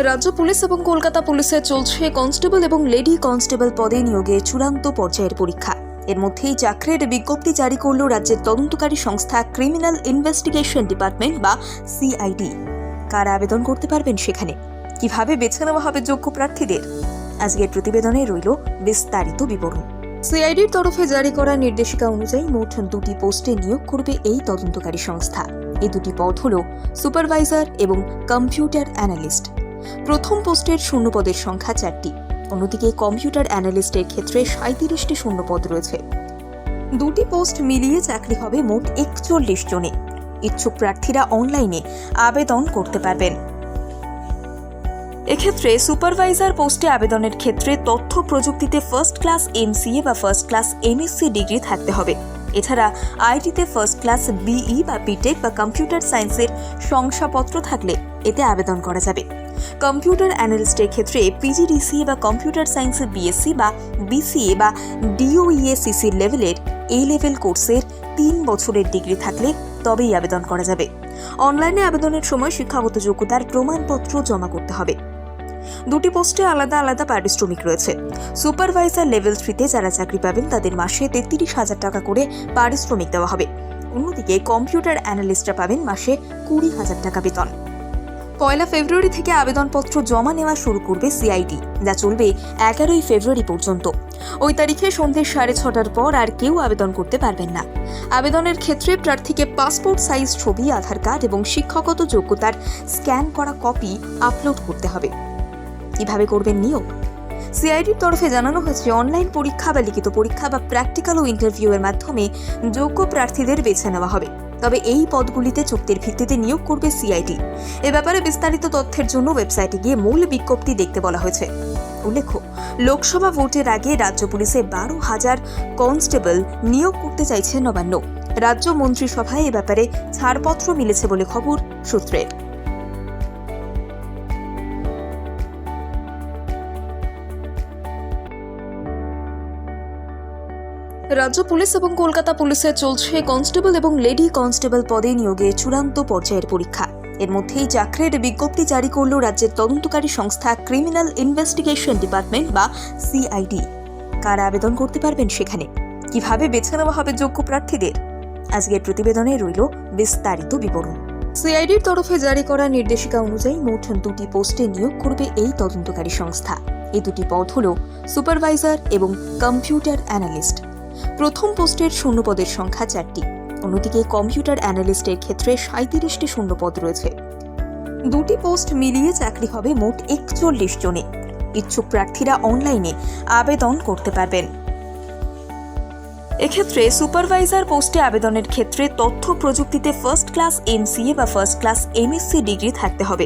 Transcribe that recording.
রাজ্য পুলিশ এবং কলকাতা পুলিশে চলছে কনস্টেবল এবং লেডি কনস্টেবল পদে নিয়োগে চূড়ান্ত পর্যায়ের পরীক্ষা। এর মধ্যেই চাকরির বিজ্ঞপ্তি জারি করল রাজ্যের তদন্তকারী সংস্থা ক্রিমিনাল ইনভেস্টিগেশন ডিপার্টমেন্ট বা সিআইডি। কারা আবেদন করতে পারবেন সেখানে, কিভাবে বেছে নেওয়া হবে যোগ্য প্রার্থীদের, আজকের প্রতিবেদনে রইল বিস্তারিত বিবরণ। সিআইডির তরফে জারি করা নির্দেশিকা অনুযায়ী মোট 2টি পোস্টে নিয়োগ করবে এই তদন্তকারী সংস্থা। এই 2টি পদ হল সুপারভাইজার এবং কম্পিউটার অ্যানালিস্ট। প্রথম পোস্টের শূন্যপদের সংখ্যা 4টি, অন্যদিকে কম্পিউটার অ্যানালিস্টের ক্ষেত্রে 37টি শূন্যপদ রয়েছে। 2টি পোস্ট মিলিয়ে চাকরি হবে মোট 41 জনে। ইচ্ছুক প্রার্থীরা অনলাইনে আবেদন করতে পারবেন। এক্ষেত্রে সুপারভাইজার পোস্টে আবেদনের ক্ষেত্রে তথ্য প্রযুক্তিতে ফার্স্ট ক্লাস এমসিএ বা ফার্স্ট ক্লাস এমএসসি ডিগ্রি থাকতে হবে। এছাড়া আইটিতে ফার্স্ট ক্লাস বিই বা বিটেক বা কম্পিউটার সায়েন্সের শংসাপত্র থাকলে এতে আবেদন করা যাবে। কম্পিউটার অ্যানালিস্টের ক্ষেত্রে পিজিডিসিএ বা কম্পিউটার সায়েন্সে বিএসসি বা বিসিএ বা ডিওইএসিসি লেভেলের এ লেভেল কোর্সের 3 বছরের ডিগ্রি থাকলে তবেই আবেদন করা যাবে। অনলাইনে আবেদনের সময় শিক্ষাগত যোগ্যতার প্রমাণপত্র জমা করতে হবে। 2টি পোস্টে আলাদা আলাদা পারিশ্রমিক রয়েছে। সুপারভাইজার লেভেল 3তে যারা চাকরি পাবেন তাদের মাসে 33,000 টাকা করে পারিশ্রমিক দেওয়া হবে। অন্যদিকে কম্পিউটার অ্যানালিস্টরা পাবেন মাসে 20,000 টাকা বেতন। 1 ফেব্রুয়ারি থেকে আবেদনপত্র জমা নেওয়া শুরু করবে সিআইডি, যা চলবে 11 ফেব্রুয়ারি পর্যন্ত। ওই তারিখে সন্ধ্যে 6:30টার পর আর কেউ আবেদন করতে পারবেন না। আবেদনের ক্ষেত্রে প্রার্থীকে পাসপোর্ট সাইজ ছবি, আধার কার্ড এবং শিক্ষাগত যোগ্যতার স্ক্যান করা কপি আপলোড করতে হবে। কিভাবে করবেন নিয়োগ? সিআইডির তরফে জানানো হয়েছে, অনলাইন পরীক্ষা বা লিখিত পরীক্ষা বা প্র্যাকটিক্যাল ও ইন্টারভিউ এর মাধ্যমে যোগ্য প্রার্থীদের বেছে নেওয়া হবে। তবে এই পদগুলিতে চুক্তির ভিত্তিতে নিয়োগ করবে সিআইডি। এ ব্যাপারে বিস্তারিত তথ্যের জন্য ওয়েবসাইটে গিয়ে মূল বিজ্ঞপ্তি দেখতে বলা হয়েছে। উল্লেখ্য, লোকসভা ভোটের আগে রাজ্য পুলিশে 12,000 কনস্টেবল নিয়োগ করতে চাইছে নবান্ন। রাজ্য মন্ত্রিসভায় এ ব্যাপারে ছাড়পত্র মিলেছে বলে খবর সূত্রের। রাজ্য পুলিশ এবং কলকাতা পুলিশে চলছে কনস্টেবল এবং লেডি কনস্টেবল পদে নিয়োগে চূড়ান্ত পর্যায়ের পরীক্ষা। এর মধ্যেই চাকরির বিজ্ঞপ্তি জারি করল রাজ্যের তদন্তকারী সংস্থা ক্রিমিনাল ইনভেস্টিগেশন ডিপার্টমেন্ট বা সিআইডি। কারা আবেদন করতে পারবেন সেখানে, কিভাবে বেছে নেওয়া হবে যোগ্য প্রার্থীদের, আজকের প্রতিবেদনে রইল বিস্তারিত বিবরণ। সিআইডির তরফে জারি করা নির্দেশিকা অনুযায়ী মোট 2টি পোস্টে নিয়োগ করবে এই তদন্তকারী সংস্থা। এই 2টি পদ হল সুপারভাইজার এবং কম্পিউটার অ্যানালিস্ট। প্রথম পোস্টের শূন্যপদের সংখ্যা 4টি, অন্যদিকে কম্পিউটার অ্যানালিস্টের ক্ষেত্রে 37টি শূন্যপদ রয়েছে। 2টি পোস্ট মিলিয়ে চাকরি হবে মোট 41 জনে। ইচ্ছুক প্রার্থীরা অনলাইনে আবেদন করতে পারবেন। এক্ষেত্রে সুপারভাইজার পোস্টে আবেদনের ক্ষেত্রে তথ্য প্রযুক্তিতে ফার্স্ট ক্লাস এমসিএ বা ফার্স্ট ক্লাস এমএসসি ডিগ্রি থাকতে হবে।